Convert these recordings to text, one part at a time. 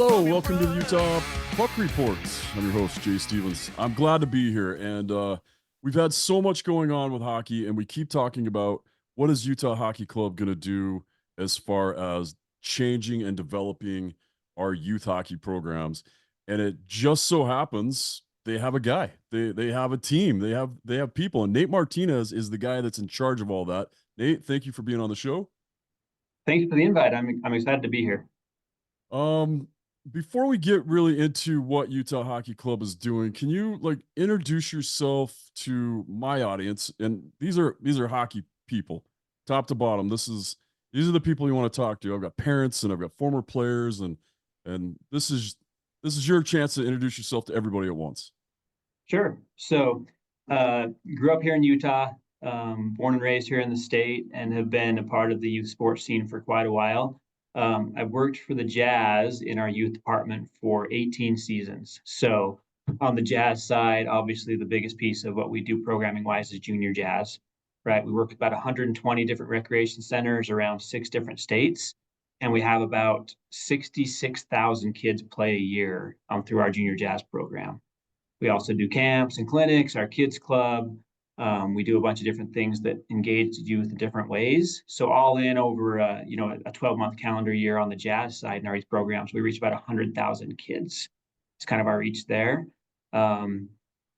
Hello, welcome to the Utah Puck Reports. I'm your host, Jay Stevens. I'm glad to be here, and we've had so much going on with hockey, and we keep talking about what is Utah Hockey Club going to do as far as changing and developing our youth hockey programs. And it just so happens they have a guy, they have a team, they have people, and Nate Martinez is the guy that's in charge of all that. Nate, thank you for being on the show. Thanks for the invite. I'm excited to be here. Um, Before we get really into what Utah Hockey Club is doing, can you introduce yourself to my audience? And these are hockey people, top to bottom. These are the people you want to talk to. I've got parents and I've got former players, and this is your chance to introduce yourself to everybody at once. Sure. So, grew up here in Utah, born and raised here in the state, and have been a part of the youth sports scene for quite a while. I've worked for the Jazz in our youth department for 18 seasons. So, on the Jazz side, obviously the biggest piece of what we do programming wise is junior Jazz, right? We work with about 120 different recreation centers around 6 different states, and we have about 66,000 kids play a year through our junior Jazz program. We also do camps and clinics, our kids club. We do a bunch of different things that engage the youth in different ways. So all in over a 12-month calendar year on the Jazz side in our youth programs, we reach about 100,000 kids. It's kind of our reach there. And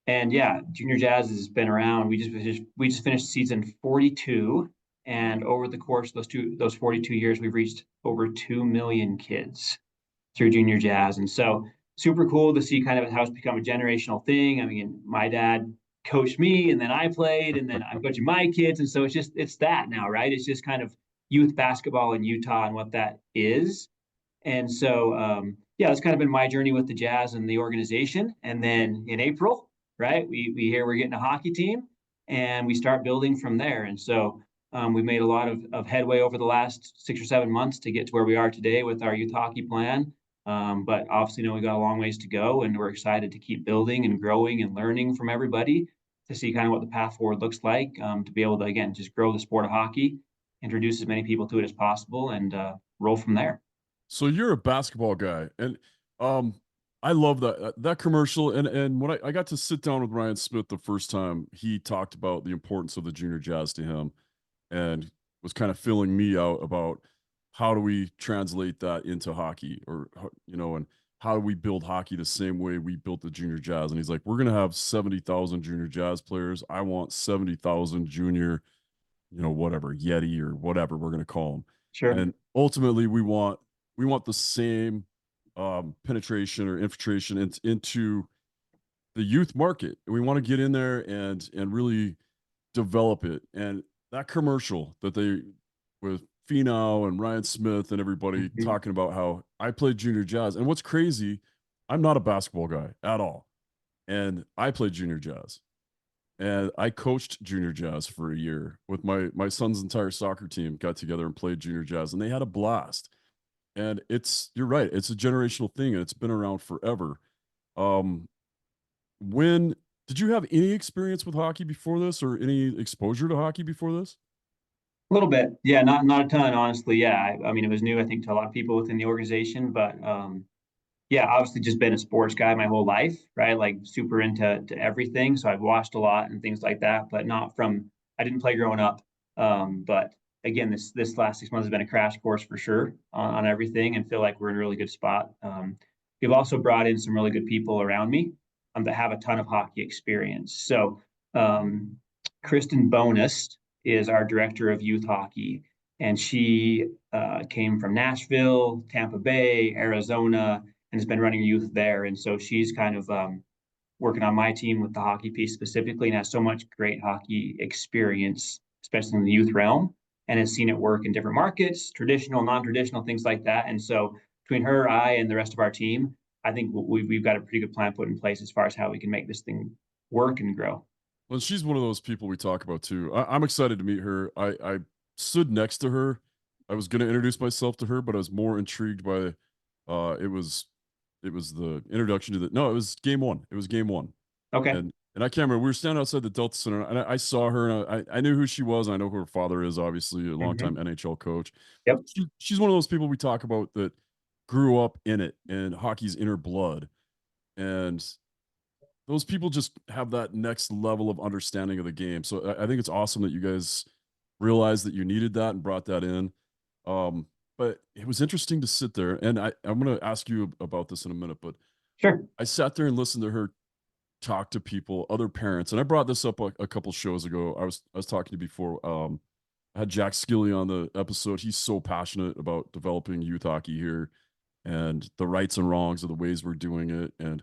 yeah, Junior Jazz has been around. We just finished season 42, and over the course of those 42 years, we've reached over 2 million kids through Junior Jazz. And so super cool to see kind of how it's become a generational thing. I mean, my dad coached me and then I played and then I'm coaching my kids. And so it's that now, right? It's just kind of youth basketball in Utah and what that is. And so yeah, that's kind of been my journey with the Jazz and the organization. And then in April, right, we hear we're getting a hockey team and we start building from there. And so we've made a lot of headway over the last 6 or 7 months to get to where we are today with our youth hockey plan. But obviously, we got a long ways to go, and we're excited to keep building and growing and learning from everybody to see kind of what the path forward looks like, to be able to, again, just grow the sport of hockey, introduce as many people to it as possible, and roll from there. So you're a basketball guy, and um, I love that commercial. And when I got to sit down with Ryan Smith the first time, he talked about the importance of the junior Jazz to him, and was kind of filling me out about how do we translate that into hockey, or and how do we build hockey the same way we built the junior Jazz. And he's like, we're gonna have 70,000 junior Jazz players. I want 70,000 junior, whatever, Yeti or whatever we're gonna call them. Sure. And ultimately, we want the same penetration or infiltration into the youth market. And we want to get in there and really develop it. And that commercial that they, with Finau and Ryan Smith and everybody Mhm. talking about how I played junior Jazz. And what's crazy, I'm not a basketball guy at all. And I played junior Jazz. And I coached junior Jazz for a year with my son's entire soccer team, got together and played junior Jazz, and they had a blast. And you're right, it's a generational thing and it's been around forever. Um, when did you have any experience with hockey before this, or any exposure to hockey before this? A little bit, yeah, not a ton, honestly. Yeah, I mean, it was new, I think, to a lot of people within the organization, but yeah, obviously just been a sports guy my whole life, right? Like super into everything. So I've watched a lot and things like that, but not from I didn't play growing up. But again, this last 6 months has been a crash course for sure on everything, and feel like we're in a really good spot. We've also brought in some really good people around me that have a ton of hockey experience. So um, Kristen Bonus is our director of youth hockey, and she came from Nashville, Tampa Bay, Arizona, and has been running youth there. And so she's kind of working on my team with the hockey piece specifically, and has so much great hockey experience, especially in the youth realm, and has seen it work in different markets, traditional, non-traditional, things like that. And so between her, I, and the rest of our team, I think we've got a pretty good plan put in place as far as how we can make this thing work and grow. Well, she's one of those people we talk about too. I'm excited to meet her. I stood next to her. I was going to introduce myself to her, but I was more intrigued by it was the introduction to the no, it was game one. It was game one. Okay. And I can't remember. We were standing outside the Delta Center, and I saw her, and I knew who she was. And I know who her father is, obviously a longtime Mm-hmm. NHL coach. Yep. She's one of those people we talk about that grew up in it and hockey's inner blood. And those people just have that next level of understanding of the game. So I think it's awesome that you guys realized that you needed that and brought that in. Um, but it was interesting to sit there, and I'm going to ask you about this in a minute. But Sure. I sat there and listened to her talk to people, other parents, and I brought this up a couple shows ago. I was talking to you before. I had Jack Skilly on the episode. He's so passionate about developing youth hockey here and the rights and wrongs of the ways we're doing it. And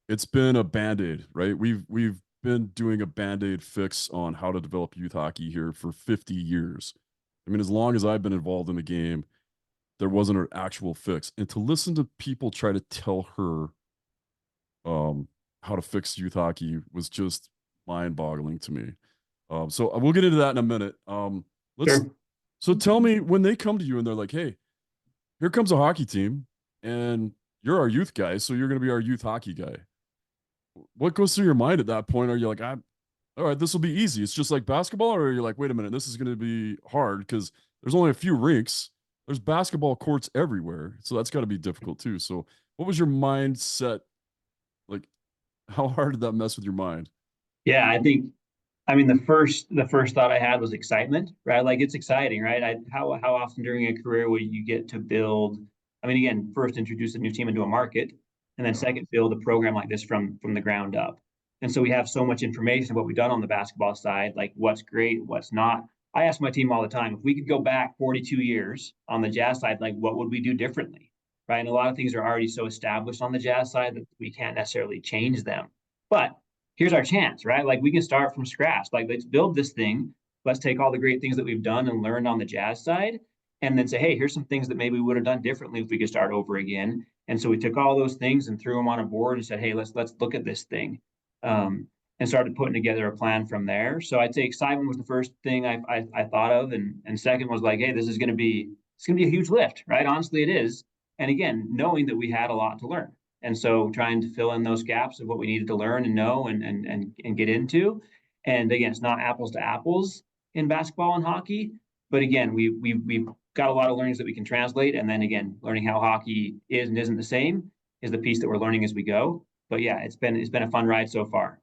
it's been a band-aid, right? We've been doing a band-aid fix on how to develop youth hockey here for 50 years. I mean, as long as I've been involved in the game, there wasn't an actual fix. And to listen to people try to tell her um how to fix youth hockey was just mind-boggling to me. So we'll get into that in a minute. Let's Sure. so tell me when they come to you and they're like, "Hey, here comes a hockey team, and you're our youth guy, so you're going to be our youth hockey guy." What goes through your mind at that point? Are you like, "I'm all right, this will be easy. It's just like basketball," or are you like, "Wait a minute, this is going to be hard because there's only a few rinks. There's basketball courts everywhere, so that's got to be difficult too." So, what was your mindset like? How hard did that mess with your mind? Yeah, I mean, the first thought I had was excitement, right? Like it's exciting, right? How often during a career will you get to build? I mean, again, first introduce a new team into a market, and then Yeah. second build a program like this from the ground up. And so we have so much information of what we've done on the basketball side, like what's great, what's not. I ask my team all the time, if we could go back 42 years on the Jazz side, like what would we do differently, right? And a lot of things are already so established on the Jazz side that we can't necessarily change them. But here's our chance, right? Like we can start from scratch. Like let's build this thing. Let's take all the great things that we've done and learned on the Jazz side, and then say, hey, here's some things that maybe we would have done differently if we could start over again. And so we took all those things and threw them on a board and said, hey, let's look at this thing, and started putting together a plan from there. So I'd say excitement was the first thing I thought of, and second was like, hey, this is going to be it's going to be a huge lift, right? Honestly, it is. And again, knowing that we had a lot to learn. And so trying to fill in those gaps of what we needed to learn and know and get into. And again, it's not apples to apples in basketball and hockey, but again, we've got a lot of learnings that we can translate. And then again, learning how hockey is and isn't the same is the piece that we're learning as we go. But yeah, it's been a fun ride so far.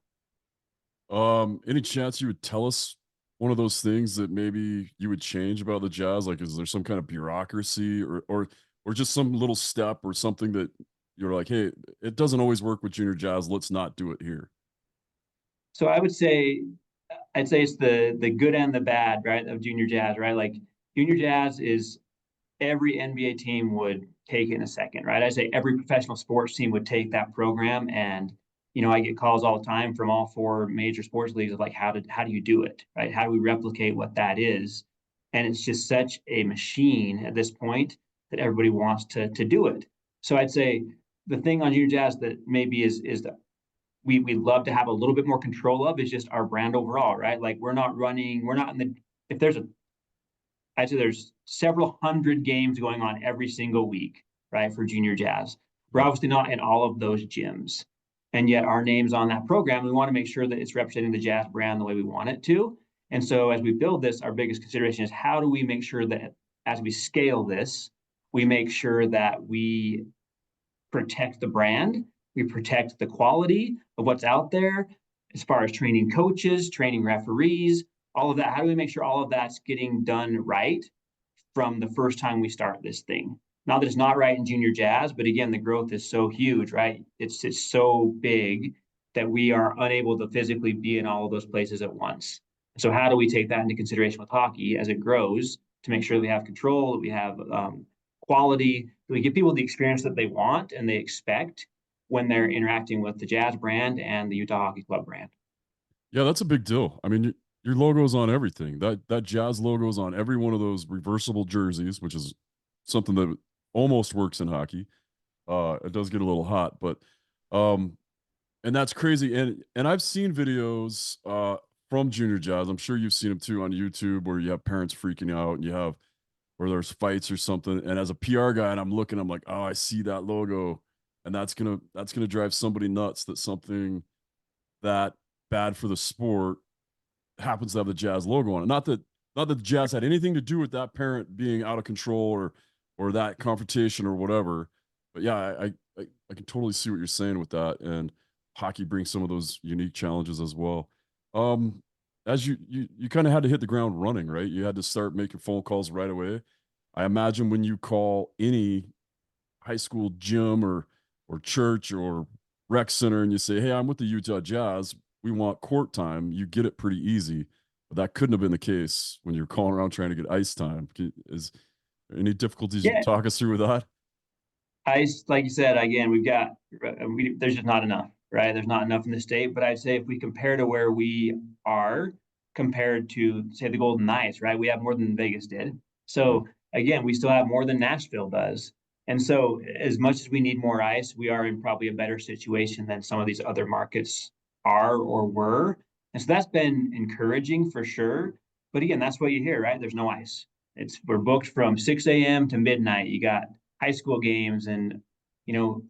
Any chance you would tell us one of those things that maybe you would change about the Jazz? Like, is there some kind of bureaucracy or just some little step or something that you're like, "Hey, it doesn't always work with junior Jazz. Let's not do it here." So I'd say it's the good and the bad, right, of junior jazz, right? Like junior jazz is every NBA team would take it in a second, right? I say every professional sports team would take that program, and I get calls all the time from all four major sports leagues of like, how do you do it, right? How do we replicate what that is? And it's just such a machine at this point that everybody wants to do it. So I'd say the thing on Junior Jazz that maybe is that we love to have a little bit more control of is just our brand overall, right? Like we're not in the if there's a I'd say there's several hundred games going on every single week, right, for junior jazz. We're Yeah. obviously not in all of those gyms. And yet our name's on that program. We want to make sure that it's representing the jazz brand the way we want it to. And so as we build this, our biggest consideration is how do we make sure that as we scale this, we make sure that we protect the brand, we protect the quality of what's out there as far as training coaches, training referees, all of that. How do we make sure all of that's getting done right from the first time we start this thing? Not that it's not right in junior jazz, but again, the growth is so huge, right? It's so big that we are unable to physically be in all of those places at once. So how do we take that into consideration with hockey as it grows to make sure that we have control, that we have quality, that we give people the experience that they want and they expect when they're interacting with the Jazz brand and the Utah Hockey Club brand. Yeah, that's a big deal. I mean, your logo's on everything. That Jazz logo's on every one of those reversible jerseys, which is something that almost works in hockey. It does get a little hot, but um, and that's crazy. And I've seen videos from junior Jazz. I'm sure you've seen them too on YouTube, where you have parents freaking out and you have where there's fights or something. And as a PR guy, and I'm looking, I'm like, oh, I see that logo, and that's gonna drive somebody nuts that something that bad for the sport happens to have the Jazz logo on it. Not that the Jazz had anything to do with that parent being out of control or or that confrontation or whatever. But yeah, I can totally see what you're saying with that, and hockey brings some of those unique challenges as well. Um, as you kind of had to hit the ground running, right? You had to start making phone calls right away. I imagine when you call any high school gym or church or rec center and you say, "Hey, I'm with the Utah Jazz. We want court time." You get it pretty easy. But that couldn't have been the case when you're calling around trying to get ice time. Is there any difficulties you can Yeah, talk us through with that? like you said, again, there's just not enough, right? There's not enough in the state. But I'd say if we compare to where we are compared to, say, the Golden Knights, right? We have more than Vegas did. Mhm. So again, we still have more than Nashville does. And so, as much as we need more ice, we are in probably a better situation than some of these other markets are or were. And so that's been encouraging for sure. But again, that's what you hear, right? There's no ice. We're booked from 6 a.m. to midnight. You got high school games and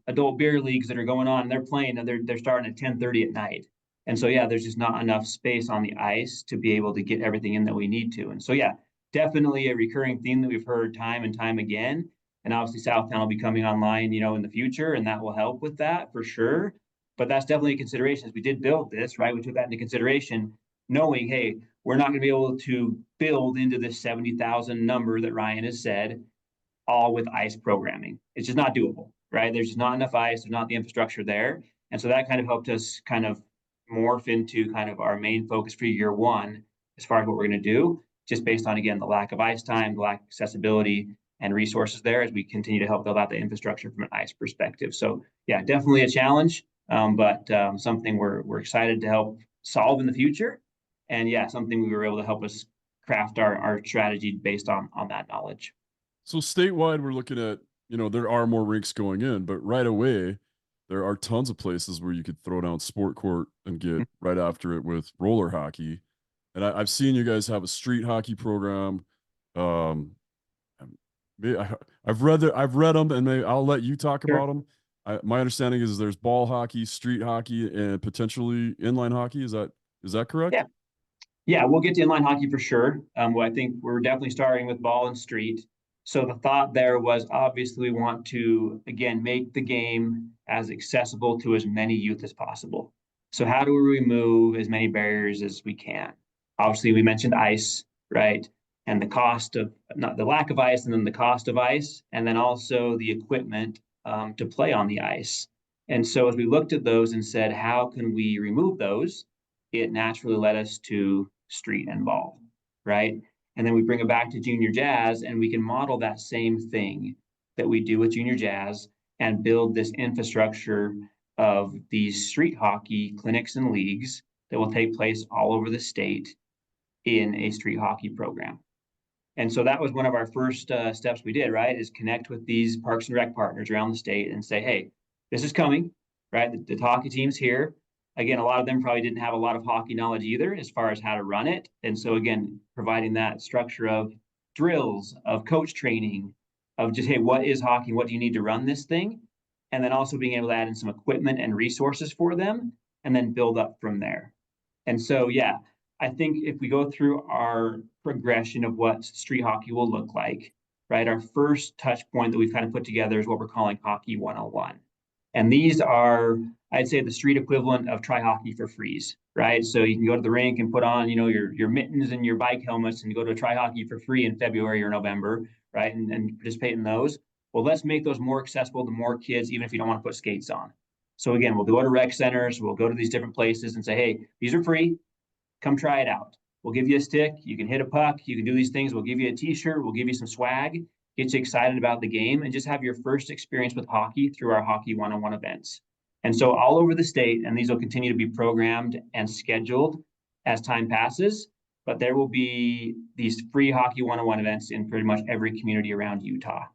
adult beer leagues that are going on. They're playing and they're starting at 10:30 at night. And so yeah, there's just not enough space on the ice to be able to get everything in that we need to. And so yeah, definitely a recurring theme that we've heard time and time again. And obviously Southtown will be coming online, in the future, and that will help with that for sure. But that's definitely a consideration. As we did build this, right? We took that into consideration, knowing, hey, we're not going to be able to build into this 70,000 number that Ryan has said all with ice programming. It's just not doable, right? There's just not enough ice. There's not the infrastructure there. And so that kind of helped us kind of morph into kind of our main focus for year one as far as what we're going to do, just based on, again, the lack of ice time, the lack of accessibility and resources there as we continue to help build out the infrastructure from an ice perspective. So, yeah, definitely a challenge, but something we're excited to help solve in the future. And yeah, something we were able to help us craft our strategy based on that knowledge. So statewide, we're looking at, there are more rinks going in, but right away, there are tons of places where you could throw down sport court and get right after it with roller hockey. And I've seen you guys have a street hockey program. Um, I've read them, and maybe I'll let you talk Sure. about them. My understanding is there's ball hockey, street hockey, and potentially inline hockey. Is that correct? Yeah. Yeah, we'll get to inline hockey for sure. Well, I think we're definitely starting with ball and street. So the thought there was obviously we want to, again, make the game as accessible to as many youth as possible. So how do we remove as many barriers as we can? Obviously, we mentioned ice, right? And the cost of not the lack of ice, and then the cost of ice, and then also the equipment to play on the ice. And so as we looked at those and said, how can we remove those? It naturally led us to street and ball, right? And then we bring it back to junior jazz and we can model that same thing that we do with junior jazz and build this infrastructure of these street hockey clinics and leagues that will take place all over the state in a street hockey program. And so that was one of our first steps we did, right? Is connect with these Parks and Rec partners around the state and say, hey, this is coming, right? The hockey team's here. Again, a lot of them probably didn't have a lot of hockey knowledge either as far as how to run it. And so, again, providing that structure of drills, of coach training, of just, hey, what is hockey? What do you need to run this thing? And then also being able to add in some equipment and resources for them and then build up from there. And so, yeah, I think if we go through our progression of what street hockey will look like, right, our first touch point that we've kind of put together is what we're calling Hockey 101. And these are, I'd say, the street equivalent of try hockey for freeze, right? So you can go to the rink and put on, your mittens and your bike helmets and go to try hockey for free in February or November, right? And participate in those. Well, let's make those more accessible to more kids, even if you don't want to put skates on. So again, we'll go to rec centers, we'll go to these different places and say, hey, these are free. Come try it out. We'll give you a stick. You can hit a puck. You can do these things. We'll give you a t-shirt. We'll give you some swag, get you excited about the game, and just have your first experience with hockey through our Hockey 101 events. And so all over the state, and these will continue to be programmed and scheduled as time passes, but there will be these free Hockey 101 events in pretty much every community around Utah.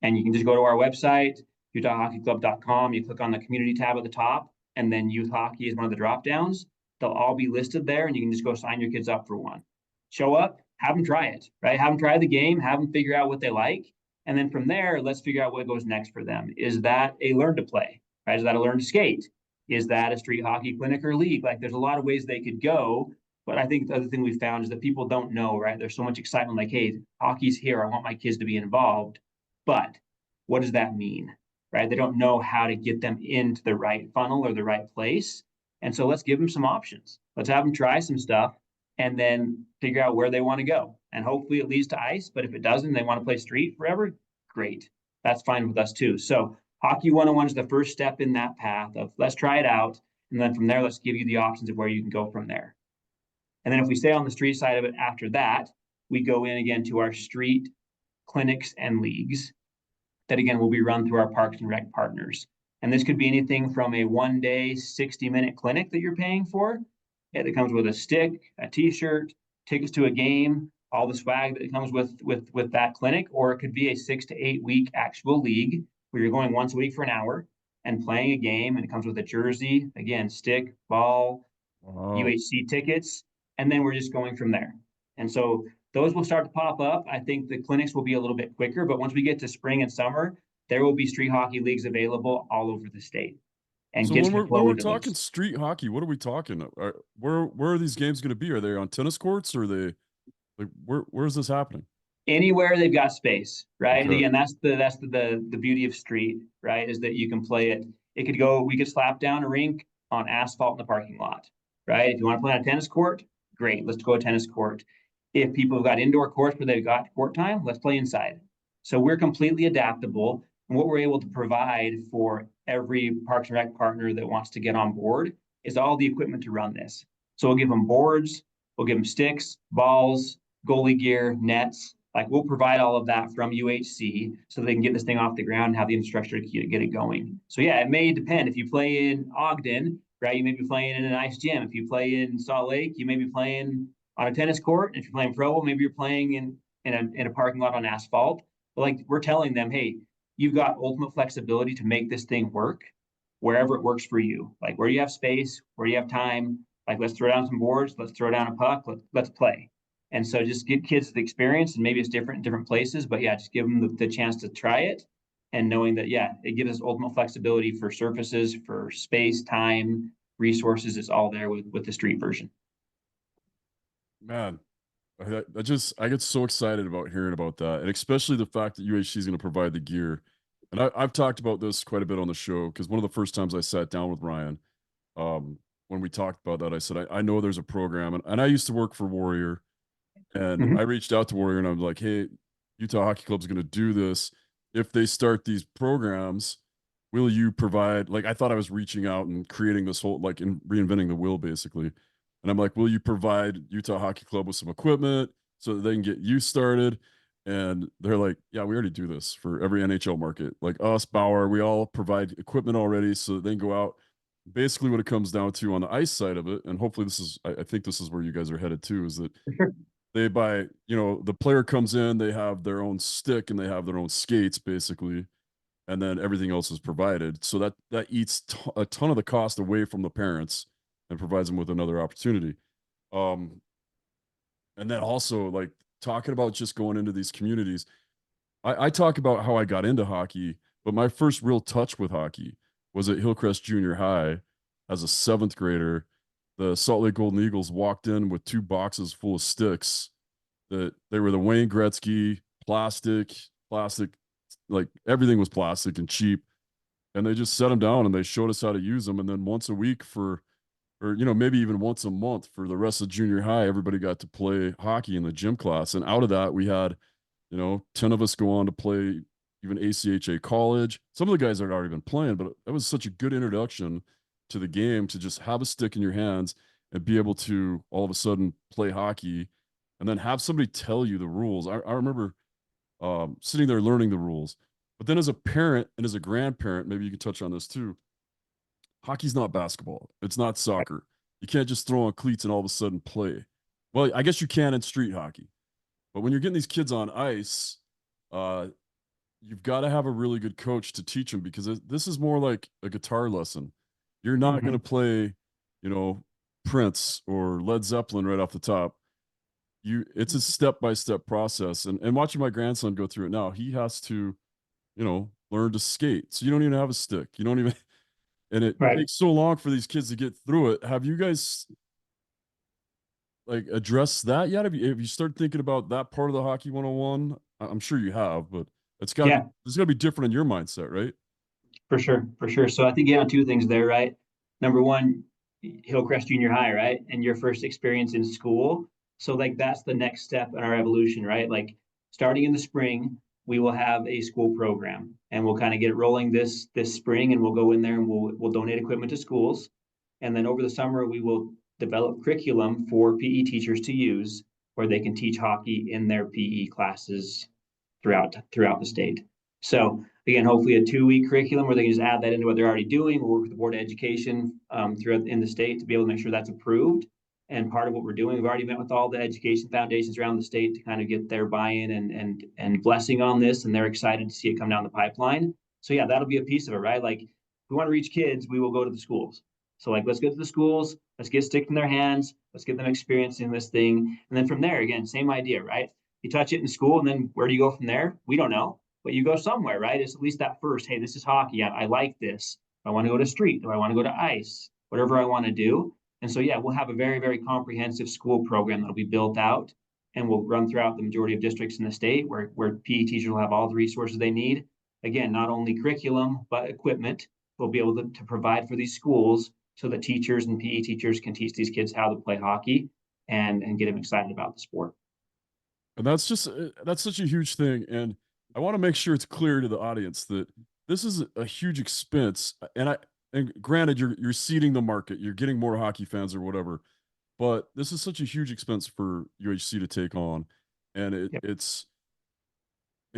And you can just go to our website, utahhockeyclub.com. You click on the community tab at the top, and then youth hockey is one of the drop downs. They'll all be listed there, and you can just go sign your kids up for one. Show up, have them try it, right? Have them try the game, have them figure out what they like. And then from there, let's figure out what goes next for them. Is that a learn to play, right? Is that a learn to skate? Is that a street hockey clinic or league? Like there's a lot of ways they could go. But I think the other thing we found is that people don't know, right? There's so much excitement like, hey, hockey's here. I want my kids to be involved. But what does that mean? Right? They don't know how to get them into the right funnel or the right place. And so let's give them some options. Let's have them try some stuff and then figure out where they want to go. And hopefully it leads to ice. But if it doesn't, they want to play street forever. Great. That's fine with us too. So Hockey 101 is the first step in that path of let's try it out. And then from there, let's give you the options of where you can go from there. And then if we stay on the street side of it after that, we go in again to our street clinics and leagues that again will be run through our Parks and Rec partners. And this could be anything from a 1 day, 60-minute clinic that you're paying for. It comes with a stick, a t-shirt, tickets to a game, all the swag that comes with that clinic, or it could be a 6 to 8 week actual league where you're going once a week for an hour and playing a game, and it comes with a jersey, again, stick, ball, Wow. UHC tickets, and then we're just going from there. And so those will start to pop up. I think the clinics will be a little bit quicker, but once we get to spring and summer, there will be street hockey leagues available all over the state, and So kids when can we're flow into talking those. street hockey, what are we talking? Where are these games going to be? Are they on tennis courts, or are they like where is this happening? Anywhere they've got space, right? And Okay. again, that's the beauty of street, right? Is that you can play it. We could slap down a rink on asphalt in the parking lot, right? If you want to play on a tennis court, great, let's go to tennis court. If people have got indoor courts where they've got court time, let's play inside. So we're completely adaptable. And what we're able to provide for every Parks and Rec partner that wants to get on board is all the equipment to run this. So we'll give them boards, we'll give them sticks, balls, goalie gear, nets. Like we'll provide all of that from UHC so they can get this thing off the ground and have the infrastructure to get it going. So yeah, it may depend. If you play in Ogden, right, you may be playing in an ice gym. If you play in Salt Lake, you may be playing on a tennis court. If you're playing Provo, maybe you're playing in a parking lot on asphalt. But like we're telling them, hey, you've got ultimate flexibility to make this thing work wherever it works for you. Like where you have space, where you have time. Like let's throw down some boards, let's throw down a puck, let's play. And so just give kids the experience, and maybe it's different in different places, but yeah, just give them the chance to try it, and knowing that yeah, it gives us ultimate flexibility for surfaces, for space, time, resources. It's all there with the street version. Man, I get so excited about hearing about that, and especially the fact that UHC is going to provide the gear. And I've talked about this quite a bit on the show because one of the first times I sat down with Ryan, um, when we talked about that, I said I know there's a program, and I used to work for Warrior, and I Mm-hmm. reached out to Warrior, and I'm like, hey, Utah Hockey Club's going to do this. If they start these programs, will you provide? Like, I thought I was reaching out and creating this whole like in reinventing the wheel, basically. And I'm like, will you provide Utah Hockey Club with some equipment so that they can get you started? And they're like, yeah, we already do this for every NHL market. Like us, Bauer, we all provide equipment already so that they can go out. Basically, what it comes down to on the ice side of it, and hopefully this is, I think this is where you guys are headed too, is that For sure. they buy, the player comes in, they have their own stick and they have their own skates, basically, and then everything else is provided. So that eats a ton of the cost away from the parents and provides them with another opportunity. Um, and then also like talking about just going into these communities. I talk about how I got into hockey, but my first real touch with hockey was at Hillcrest Junior High as a seventh grader. The Salt Lake Golden Eagles walked in with two boxes full of sticks that they were the Wayne Gretzky plastic, like everything was plastic and cheap. And they just set them down and they showed us how to use them. And then once a week or maybe even once a month for the rest of junior high, everybody got to play hockey in the gym class. And out of that, we had 10 of us go on to play even ACHA college. Some of the guys had already been playing, but that was such a good introduction to the game to just have a stick in your hands and be able to all of a sudden play hockey and then have somebody tell you the rules. I remember sitting there learning the rules. But then as a parent and as a grandparent, maybe you could touch on this too. Hockey's not basketball. It's not soccer. You can't just throw on cleats and all of a sudden play. Well, I guess you can in street hockey. But when you're getting these kids on ice, uh, you've got to have a really good coach to teach them because this is more like a guitar lesson. You're not going to Mm-hmm. play, you know, Prince or Led Zeppelin right off the top. It's a step by step process. And watching my grandson go through it now, he has to, learn to skate. So you don't even have a stick. You don't even, and it Right. takes so long for these kids to get through it. Have you guys like addressed that yet? Have you started thinking about that part of the hockey 101? I'm sure you have, but It's got to be, Yeah, it's got to be different in your mindset, right? for sure, for sure. So I think on two things there, right? Number one, Hillcrest Junior High, right? And your first experience in school. So like that's the next step in our evolution, right? Like starting in the spring, we will have a school program and we'll kind of get it rolling this spring and we'll go in there and we'll donate equipment to schools. And then over the summer, we will develop curriculum for PE teachers to use where they can teach hockey in their PE classes throughout the state. So again, hopefully a 2-week curriculum where they can just add that into what they're already doing. We'll work with the Board of Education throughout in the state to be able to make sure that's approved. And part of what we're doing, we've already met with all the education foundations around the state to kind of get their buy-in and blessing on this, and they're excited to see it come down the pipeline. So yeah, that'll be a piece of it, right? Like if we want to reach kids, we will go to the schools. So like let's go to the schools, let's get stick in their hands, let's get them experiencing this thing. And then from there, again, same idea, right? You touch it in school, and then where do you go from there? We don't know, but you go somewhere, right? It's at least that first, hey, this is hockey. I like this. I want to go to street. Do I want to go to ice? Whatever I want to do. And so, yeah, we'll have a very, very comprehensive school program that'll be built out and will run throughout the majority of districts in the state where PE teachers will have all the resources they need. Again, not only curriculum, but equipment we'll be able to provide for these schools so that teachers and PE teachers can teach these kids how to play hockey and get them excited about the sport. And that's such a huge thing. And I want to make sure it's clear to the audience that this is a huge expense. And granted, you're seeding the market, you're getting more hockey fans or whatever, but this is such a huge expense for UHC to take on, and Yep. it's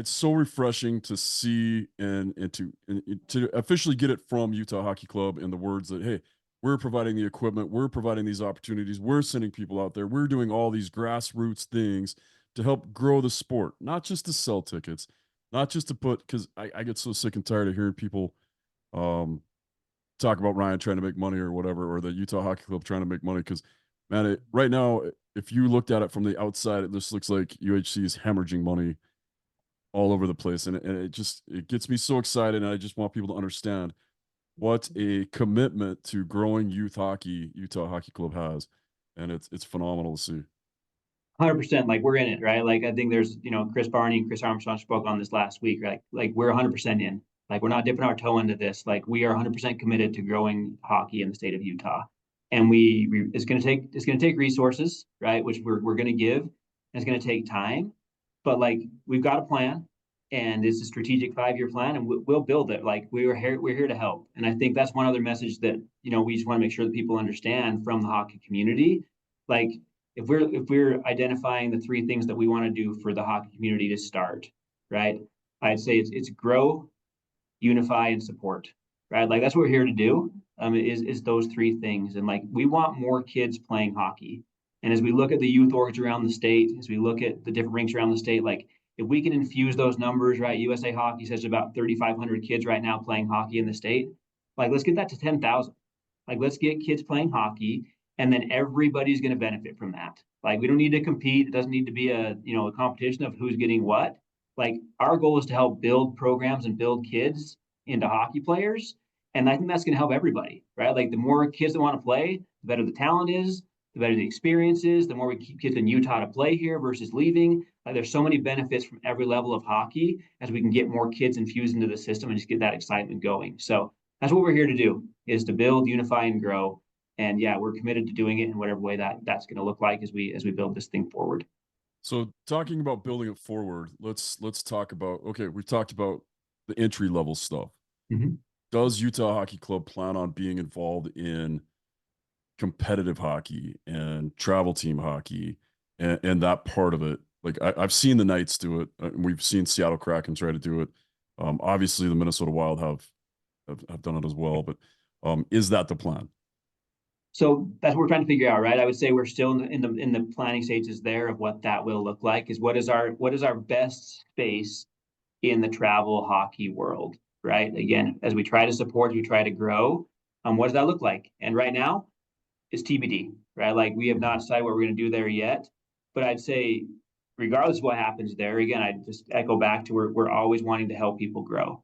so refreshing to see and to officially get it from Utah Hockey Club in the words that, hey, we're providing the equipment, we're providing these opportunities, we're sending people out there, we're doing all these grassroots things to help grow the sport, not just to sell tickets, not just to put, because I get so sick and tired of hearing people um, talk about Ryan trying to make money or whatever, or the Utah Hockey Club trying to make money. Because, man, right now, if you looked at it from the outside, it just looks like UHC is hemorrhaging money all over the place, and it gets me so excited, and I just want people to understand what a commitment to growing youth hockey Utah Hockey Club has, and it's phenomenal to see. 100%, like we're in it, right? Like I think there's, Chris Barney and Chris Armstrong spoke on this last week, right? Like we're 100% in. Like we're not dipping our toe into this. Like we are 100% committed to growing hockey in the state of Utah. And it's going to take resources, right? Which we're going to give. And it's going to take time, but like we've got a plan, and it's a strategic 5-year plan, and we'll build it. Like we're here to help. And I think that's one other message that we just want to make sure that people understand from the hockey community. Like if we're identifying the 3 things that we want to do for the hockey community to start, right? I'd say it's grow, unify, and support, right? Like that's what we're here to do. Is those 3 things, and like we want more kids playing hockey. And as we look at the youth orgs around the state, as we look at the different rinks around the state, like if we can infuse those numbers, right? USA Hockey says about 3,500 kids right now playing hockey in the state. Like let's get that to 10,000. Like let's get kids playing hockey, and then everybody's going to benefit from that. Like we don't need to compete. It doesn't need to be a competition of who's getting what. Like our goal is to help build programs and build kids into hockey players, and I think that's going to help everybody, right? Like the more kids that want to play, the better the talent is, the better the experience is, the more we keep kids in Utah to play here versus leaving. Like there's so many benefits from every level of hockey as we can get more kids infused into the system and just get that excitement going. So that's what we're here to do, is to build, unify, and grow. And yeah, we're committed to doing it in whatever way that's going to look like as we build this thing forward. So, talking about building it forward, let's talk about, okay, we've talked about the entry level stuff. Mhm. Does Utah Hockey Club plan on being involved in competitive hockey and travel team hockey and that part of it? Like I've seen the Knights do it. We've seen Seattle Kraken try to do it. Obviously, the Minnesota Wild have done it as well. But is that the plan? So that's what we're trying to figure out, right? I would say we're still in the planning stages there of what that will look like. Is what is our best space in the travel hockey world, right? Again, as we try to support, we try to grow. What does that look like? And right now, it's TBD, right? Like we have not decided what we're going to do there yet. But I'd say, regardless of what happens there, again, I just echo back to we're always wanting to help people grow,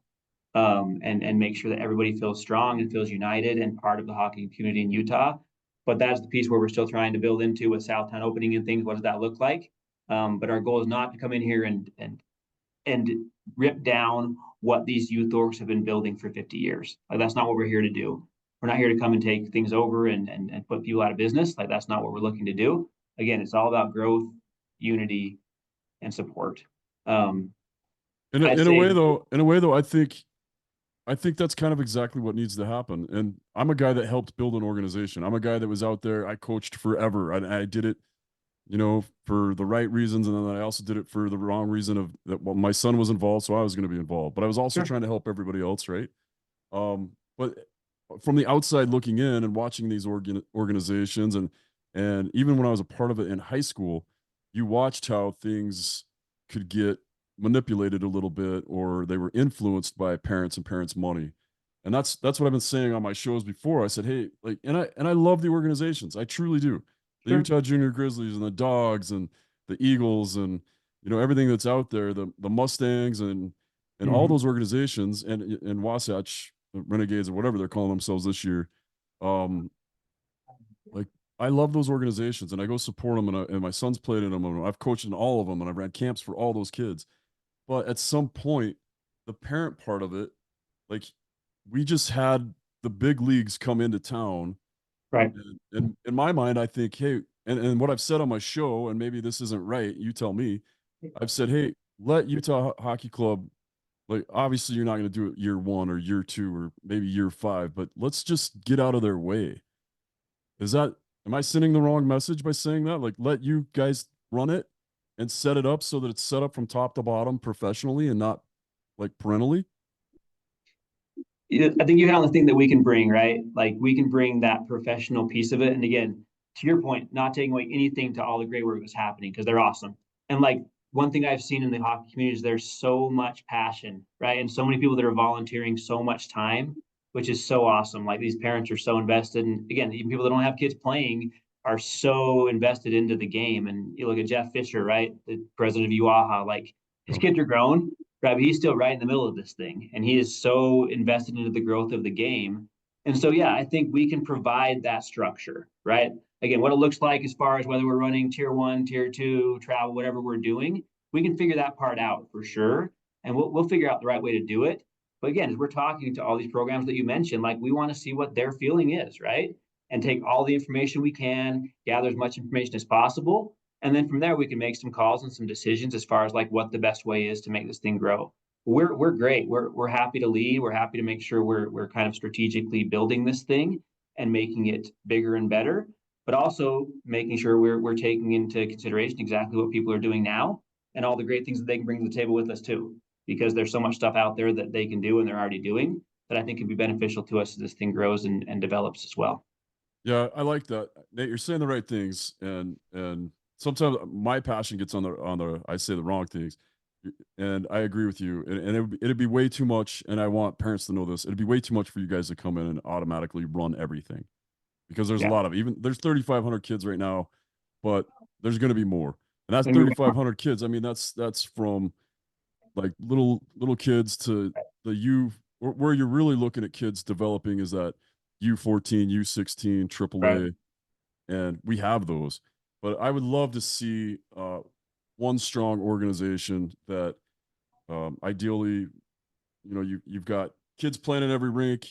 and make sure that everybody feels strong and feels united and part of the hockey community in Utah. But that's the piece where we're still trying to build into with Southtown opening and things. What does that look like? But our goal is not to come in here and and rip down what these youth orgs have been building for 50 years. Like, that's not what we're here to do. We're not here to come and take things over and put people out of business. Like, that's not what we're looking to do. Again, it's all about growth, unity, and support. Um, I'd In a way say, though, I think that's kind of exactly what needs to happen. And I'm a guy that helped build an organization. I'm a guy that was out there. I coached forever. I did it, you know, for the right reasons, and then I also did it for the wrong reason of that. Well, my son was involved, so I was going to be involved, but I was also sure. trying to help everybody else, right? But from the outside looking in and watching these organizations, and even when I was a part of it in high school, you watched how things could get manipulated a little bit, or they were influenced by parents and parents' money. And that's what I've been saying on my shows before. I said, hey, like, and I love the organizations. I truly do. The Sure. Utah Junior Grizzlies and the Dogs and the Eagles and everything that's out there, the Mustangs and all Mm-hmm. those organizations and Wasatch Renegades or whatever they're calling themselves this year. Um, like I love those organizations and I go support them and my son's played in them and I've coached in all of them and I've ran camps for all those kids. But at some point, the parent part of it, like we just had the big leagues come into town. Right. And in my mind, I think, hey, and what I've said on my show, and maybe this isn't right, you tell me, I've said, hey, let Utah Hockey Club, like obviously you're not going to do it year one or year two or maybe year five, but let's just get out of their way. Is that, am I sending the wrong message by saying that? Like, let you guys run it and set it up so that it's set up from top to bottom professionally and not like parentally? I think you hit on the thing that we can bring, right? Like, we can bring that professional piece of it. And again, to your point, not taking away anything to all the great work that's happening because they're awesome. And like, one thing I've seen in the hockey community is there's so much passion, right? And so many people that are volunteering so much time, which is so awesome. Like, these parents are so invested. And again, even people that don't have kids playing are so invested into the game. And you look at Jeff Fisher, right? The president of UAHA, like, his Oh, kids are grown, right? But he's still right in the middle of this thing, and he is so invested into the growth of the game. And so, yeah, I think we can provide that structure, right? Again, what it looks like as far as whether we're running tier one, tier two, travel, whatever we're doing, we can figure that part out for sure, and we'll figure out the right way to do it. But again, as we're talking to all these programs that you mentioned, like, we want to see what their feeling is, right? And take all the information we can, gather as much information as possible, and then from there we can make some calls and some decisions as far as like what the best way is to make this thing grow. We're great. We're happy to lead. We're happy to make sure we're kind of strategically building this thing and making it bigger and better, but also making sure we're taking into consideration exactly what people are doing now and all the great things that they can bring to the table with us too. Because there's so much stuff out there that they can do and they're already doing that I think can be beneficial to us as this thing grows and develops as well. yeah, I like that. Nate, you're saying the right things, and sometimes my passion gets on the I say the wrong things, and I agree with you. And it'd be way too much. And I want parents to know this. It'd be way too much for you guys to come in and automatically run everything because there's a Yeah. lot of even there's 3,500 kids right now, but there's going to be more. And that's And we, 3,500 kids. I mean, that's from like little kids to the U. Where you're really looking at kids developing is that U14, U16, right. AAA, and we have those. But I would love to see one strong organization that ideally, you've got kids playing in every rink,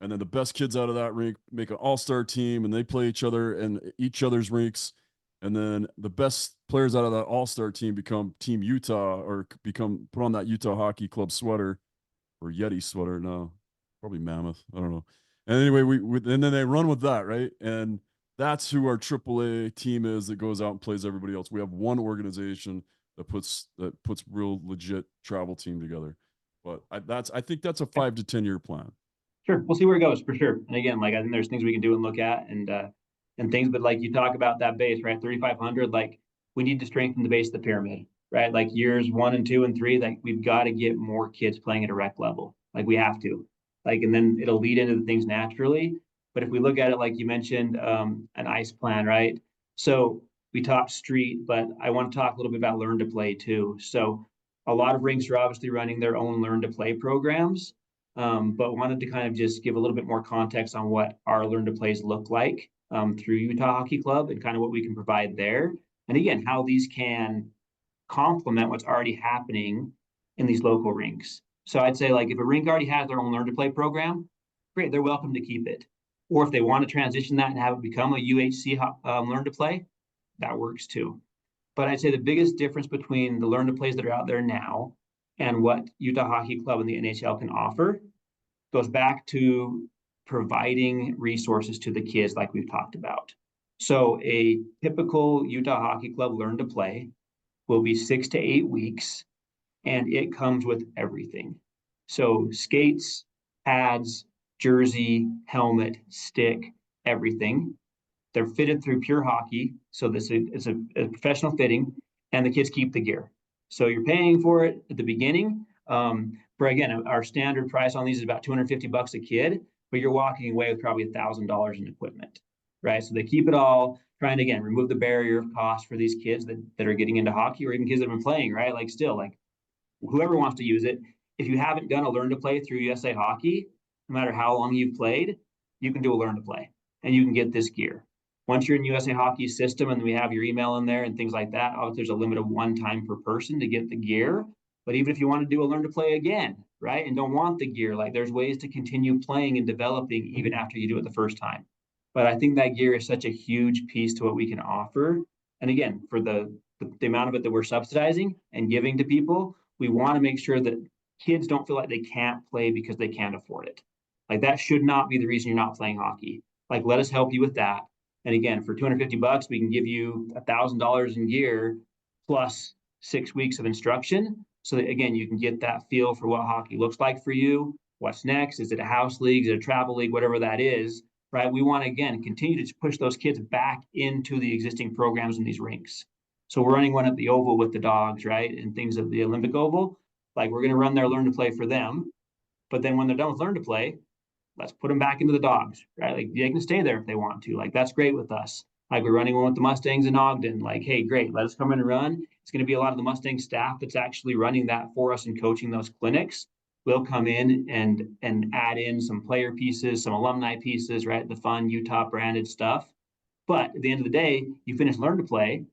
and then the best kids out of that rink make an all-star team, and they play each other and each other's rinks, and then the best players out of that all-star team become Team Utah or become put on that Utah Hockey Club sweater or Yeti sweater. No, probably Mammoth. I don't know. And anyway, we and then they run with that, right? And that's who our AAA team is that goes out and plays everybody else. We have one organization that puts real legit travel team together. But I think that's a 5 to 10 year plan. Sure, we'll see where it goes for sure. And again, like, I think there's things we can do and look at and things, but like you talk about that base, right? 3,500, like, we need to strengthen the base of the pyramid, right? Like, years one and two and three, like, we've got to get more kids playing at a rec level. Like, we have to. Like, and then it'll lead into the things naturally. But if we look at it, like you mentioned, an ice plan, right? So we talked street, but I want to talk a little bit about learn to play too. So a lot of rinks are obviously running their own learn to play programs, but wanted to kind of just give a little bit more context on what our learn to plays look like through Utah Hockey Club and kind of what we can provide there. And again, how these can complement what's already happening in these local rinks. So I'd say like if a rink already has their own learn to play program, great, they're welcome to keep it. Or if they want to transition that and have it become a UHC learn to play, that works too. But I'd say the biggest difference between the learn to plays that are out there now and what Utah Hockey Club and the NHL can offer goes back to providing resources to the kids like we've talked about. So a typical Utah Hockey Club learn to play will be 6 to 8 weeks, and it comes with everything. So skates, pads, jersey, helmet, stick, everything. They're fitted through Pure Hockey, so this is a professional fitting, and the kids keep the gear. So you're paying for it at the beginning. For again, our standard price on these is about $250 a kid, but you're walking away with probably $1,000 in equipment, right? So they keep it all, trying to again remove the barrier of cost for these kids that are getting into hockey, or even kids that have been playing, right? Like still, like whoever wants to use it. If you haven't done a learn to play through USA Hockey, no matter how long you've played, you can do a learn to play and you can get this gear. Once you're in USA Hockey system and we have your email in there and things like that, obviously there's a limit of one time per person to get the gear. But even if you want to do a learn to play again, right, and don't want the gear, like there's ways to continue playing and developing even after you do it the first time. But I think that gear is such a huge piece to what we can offer. And again, for the amount of it that we're subsidizing and giving to people, we want to make sure that kids don't feel like they can't play because they can't afford it. Like that should not be the reason you're not playing hockey. Like let us help you with that. And again, for $250, we can give you $1,000 in gear plus 6 weeks of instruction. So that, again, you can get that feel for what hockey looks like for you. What's next? Is it a house league? Is it a travel league? Whatever that is, right? We want to, again, continue to push those kids back into the existing programs in these rinks. So we're running one at the Oval with the dogs, right? And things at the Olympic Oval. Like we're going to run their learn to play for them. But then when they're done with learn to play, let's put them back into the dogs, right? Like they can stay there if they want to. Like that's great with us. Like we're running one with the Mustangs in Ogden. Like, hey, great, let us come in and run. It's going to be a lot of the Mustang staff that's actually running that for us and coaching those clinics. We'll come in and add in some player pieces, some alumni pieces, right? The fun Utah branded stuff. But at the end of the day, you finish learn to play.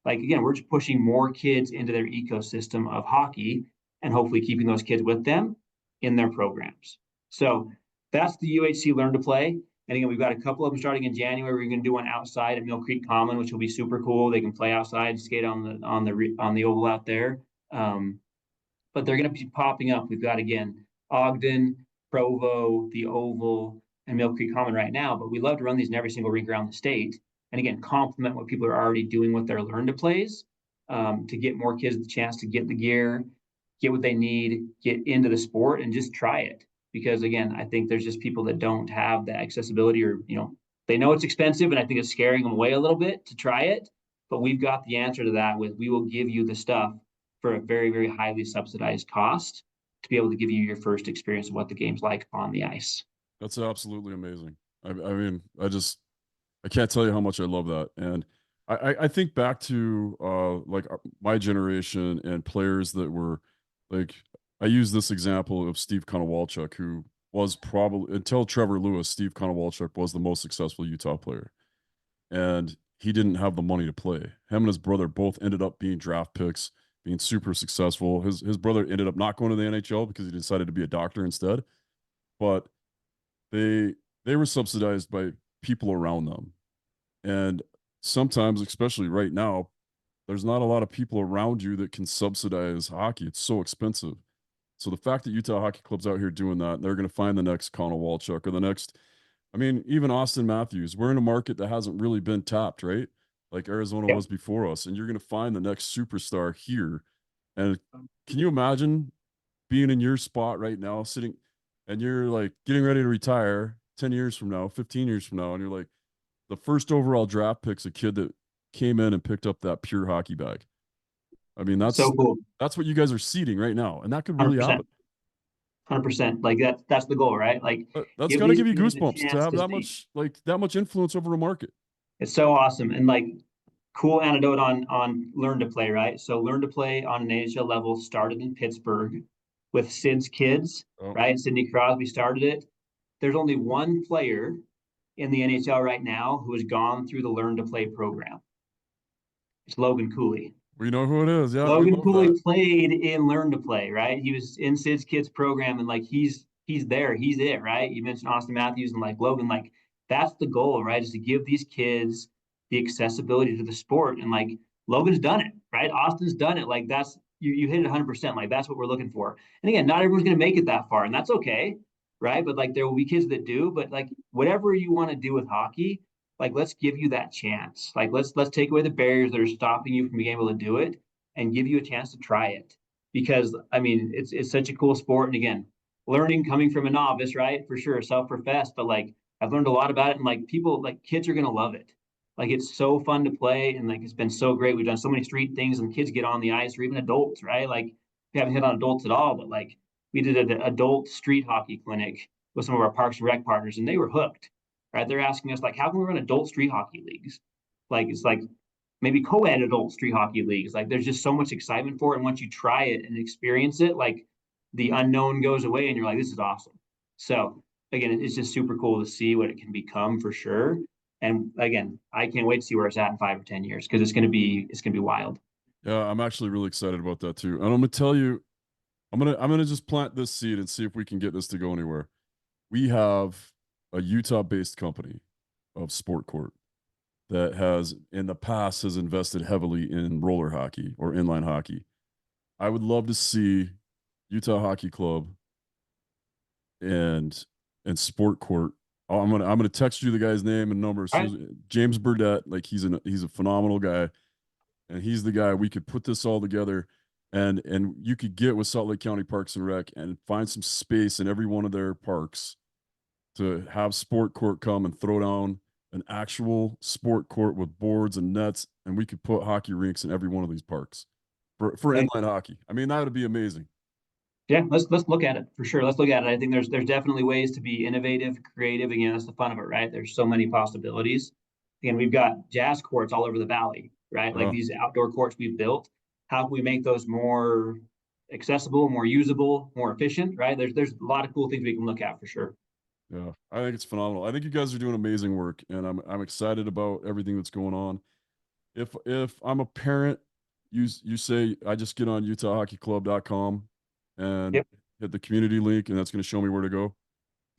Like again, we're just pushing more kids into their ecosystem of hockey and hopefully keeping those kids with them in their programs. So that's the UHC Learn to Play. And again, we've got a couple of them starting in January. We're going to do one outside at Mill Creek Common, which will be super cool. They can play outside, skate on the oval out there. But they're going to be popping up. We've got again Ogden, Provo, the Oval, and Mill Creek Common right now. But we love to run these in every single rink around the state. And again, complement what people are already doing with their learn to plays to get more kids the chance to get the gear, get what they need, get into the sport, and just try it. Because again, I think there's just people that don't have the accessibility, or they know it's expensive, and I think it's scaring them away a little bit to try it. But we've got the answer to that with we will give you the stuff for a very, very highly subsidized cost to be able to give you your first experience of what the game's like on the ice. That's absolutely amazing. I mean, I can't tell you how much I love that. And I think back to like my generation and players that were like, I use this example of Steve Konowalchuk, who was probably, until Trevor Lewis, Steve Konowalchuk was the most successful Utah player. And he didn't have the money to play. Him and his brother both ended up being draft picks, being super successful. His brother ended up not going to the NHL because he decided to be a doctor instead. But they they were subsidized by people around them. And sometimes, especially right now, there's not a lot of people around you that can subsidize hockey. It's so expensive. So the fact that Utah Hockey Club's out here doing that, they're going to find the next Connell Walchuk or the next, I mean, even Austin Matthews. We're in a market that hasn't really been tapped, right? Like Arizona Yep. was before us. And you're going to find the next superstar here. And can you imagine being in your spot right now, sitting and you're like getting ready to retire 10 years from now, 15 years from now, and you're like, the first overall draft pick's a kid that came in and picked up that pure hockey bag. I mean, So cool. that's what you guys are seeding right now, and that could really 100%. happen. 100%. Like that's the goal, right? Like That's give got to these give you kids a goosebumps to chance have to that stay. much that much influence over a market. It's so awesome. And like cool anecdote on learn to play, right? So learn to play on an NHL level started in Pittsburgh with Sid's kids, Oh, right? Sidney Crosby started it. There's only one player in the NHL right now who has gone through the learn to play program. It's Logan Cooley. We know who it is. Yeah, we Logan love Cooley that. played in Learn to Play, right? He was in Sid's Kids program, and like he's there, he's it, right? You mentioned Austin Matthews and like Logan, like that's the goal, right? Is to give these kids the accessibility to the sport, and like Logan's done it, right? Austin's done it. Like that's you hit it 100%. Like that's what we're looking for. And again, not everyone's going to make it that far, and that's okay, right? But like there will be kids that do. But like whatever you want to do with hockey, like let's give you that chance. Like let's take away the barriers that are stopping you from being able to do it and give you a chance to try it. Because I mean, it's such a cool sport. And again, learning coming from a novice, right? For sure, self-professed, but like I've learned a lot about it, and like people, like kids are gonna love it. Like it's so fun to play, and like it's been so great. We've done so many street things, and kids get on the ice, or even adults, right? Like we haven't hit on adults at all, but like we did an adult street hockey clinic with some of our Parks and Rec partners, and they were hooked. Right? They're asking us like, how can we run adult street hockey leagues? Like it's like maybe co-ed adult street hockey leagues. Like there's just so much excitement for it. And once you try it and experience it, like the unknown goes away and you're like, this is awesome. So again, it's just super cool to see what it can become for sure. And again, I can't wait to see where it's at in 5 or 10 years because it's gonna be wild. Yeah, I'm actually really excited about that too. And I'm gonna tell you, I'm gonna just plant this seed and see if we can get this to go anywhere. We have a Utah-based company of Sport Court that has in the past has invested heavily in roller hockey or inline hockey. I would love to see Utah Hockey Club and Sport Court. Oh, I'm gonna text you the guy's name and number. All right. So James Burdett, like he's a phenomenal guy, and he's the guy we could put this all together, and you could get with Salt Lake County Parks and Rec and find some space in every one of their parks to have Sport Court come and throw down an actual sport court with boards and nets, and we could put hockey rinks in every one of these parks for Hey, inline hockey. I mean, that would be amazing. yeah, let's look at it for sure. Let's look at it. I think there's definitely ways to be innovative, creative. Again, that's the fun of it, right? There's so many possibilities. Again, we've got jazz courts all over the valley, right? Like Yeah, these outdoor courts we've built. How can we make those more accessible, more usable, more efficient, right? There's a lot of cool things we can look at for sure. yeah, I think it's phenomenal. I think you guys are doing amazing work, and I'm excited about everything that's going on. If I'm a parent, you say I just get on UtahHockeyClub.com and Yep. hit the community link, and that's going to show me where to go.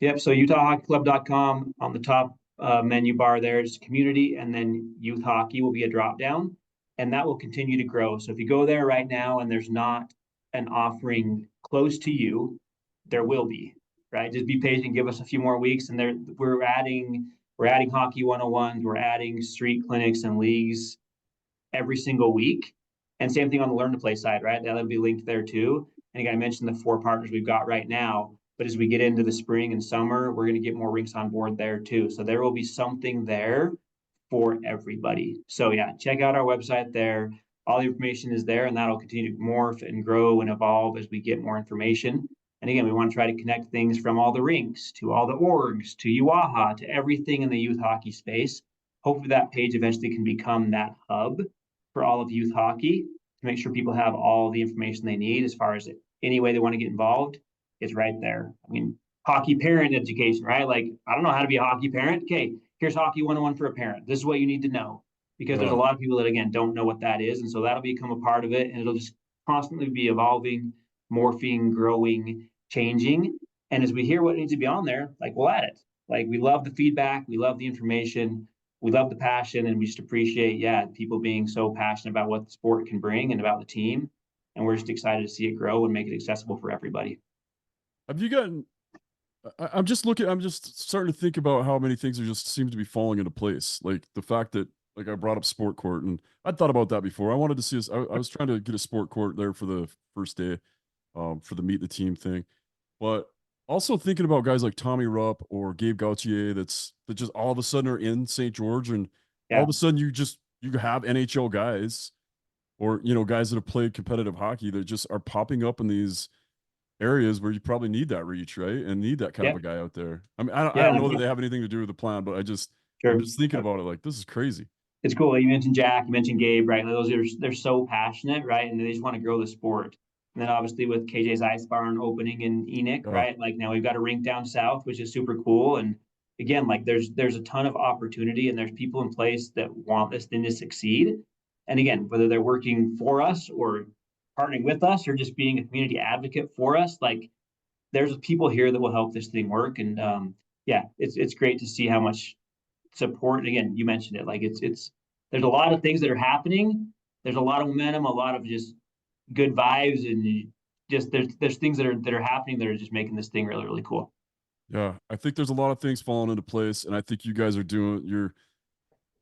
Yep. So UtahHockeyClub.com on the top menu bar there's community, and then youth hockey will be a drop down, and that will continue to grow. So if you go there right now and there's not an offering close to you, there will be. Right. Just be patient. Give us a few more weeks, and there we're adding hockey 101s. We're adding street clinics and leagues every single week. And same thing on the Learn to Play side, right? That'll be linked there too. And again, I mentioned the 4 partners we've got right now. But as we get into the spring and summer, we're going to get more rinks on board there too. So there will be something there for everybody. So yeah, check out our website there. All the information is there, and that'll continue to morph and grow and evolve as we get more information. And again, we want to try to connect things from all the rinks to all the orgs to UAHA to everything in the youth hockey space. Hopefully, that page eventually can become that hub for all of youth hockey to make sure people have all the information they need as far as any way they want to get involved. It's right there. I mean, hockey parent education, right? Like, I don't know how to be a hockey parent. Okay, here's hockey 101 for a parent. This is what you need to know because there's a Yeah. lot of people that, again, don't know what that is. And so that'll become a part of it, and it'll just constantly be evolving, morphing, growing, changing. And as we hear what needs to be on there, like, we'll add it. Like, we love the feedback, we love the information, we love the passion, and we just appreciate, yeah, people being so passionate about what the sport can bring and about the team. And we're just excited to see it grow and make it accessible for everybody. Have you gotten? I'm just looking. I'm just starting to think about how many things are just seem to be falling into place. Like the fact that, like, I brought up sport court, and I'd thought about that before. I wanted to see us. I was trying to get a sport court there for the first day, for the meet the team thing, but also thinking about guys like Tommy Rupp or Gabe Gautier that just all of a sudden are in St. George, and all Yeah. of a sudden you have NHL guys, or guys that have played competitive hockey that just are popping up in these areas where you probably need that reach, right? And need that kind of Yeah. a guy out there. I mean, I don't Yeah. know that they have anything to do with the plan, but I'm Sure. just thinking about it like this is crazy. It's cool. You mentioned Jack, you mentioned Gabe, right? Those are they're so passionate, right? And they just want to grow the sport. And then obviously with KJ's Ice Barn opening in Enoch, Uh, right? Like now we've got a rink down south, which is super cool. And again, like there's a ton of opportunity and there's people in place that want this thing to succeed. And again, whether they're working for us or partnering with us or just being a community advocate for us, like there's people here that will help this thing work. And yeah, it's great to see how much support. And again, you mentioned it, like it's there's a lot of things that are happening. There's a lot of momentum, a lot of just good vibes, and just there's things that are happening that are just making this thing really cool. Yeah, I think there's a lot of things falling into place, and I think you guys are doing.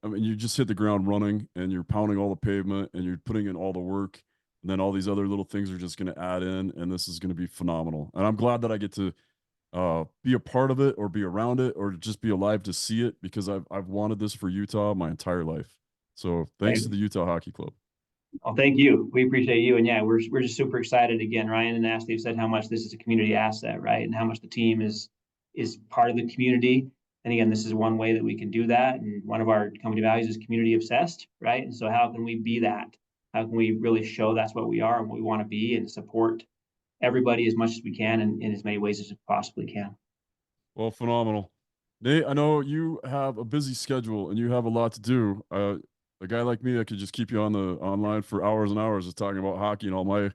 I mean, you just hit the ground running, and you're pounding all the pavement, and you're putting in all the work, and then all these other little things are just going to add in, and this is going to be phenomenal. And I'm glad that I get to be a part of it, or be around it, or just be alive to see it, because I've wanted this for Utah my entire life. So thanks to the Utah Hockey Club. Well, thank you. We appreciate you. And yeah, we're just super excited again. Ryan and Ashley have said how much this is a community asset, right? And how much the team is part of the community. And again, this is one way that we can do that. And one of our company values is community obsessed, right? And so how can we be that? How can we really show that's what we are and what we want to be, and support everybody as much as we can, and in as many ways as we possibly can? Well, phenomenal. Nate, I know you have a busy schedule and you have a lot to do. A guy like me, I could just keep you on the online for hours and hours just talking about hockey and all my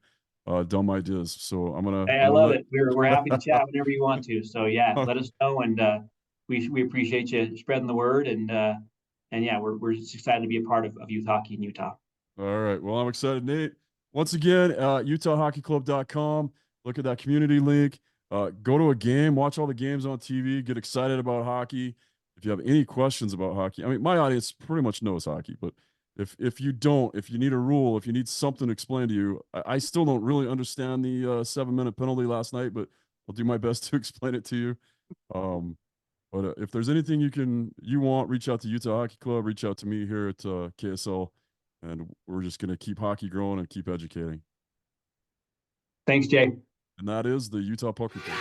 dumb ideas. So Hey, I I'm love gonna it. We're happy to chat whenever you want to. So yeah, let let us know, and we appreciate you spreading the word, and yeah, we're just excited to be a part of youth hockey in Utah. All right. Well, I'm excited, Nate. Once again, UtahHockeyClub.com. Look at that community link. Go to a game, watch all the games on TV, get excited about hockey. If you have any questions about hockey, I mean, my audience pretty much knows hockey, but if you don't, if you need a rule, if you need something explained to you, I still don't really understand the 7-minute penalty last night, but I'll do my best to explain it to you. Um, but if there's anything you want, reach out to Utah Hockey Club, reach out to me here at KSL, and we're just going to keep hockey growing and keep educating. Thanks, Jay. And that is the Utah Puck Report.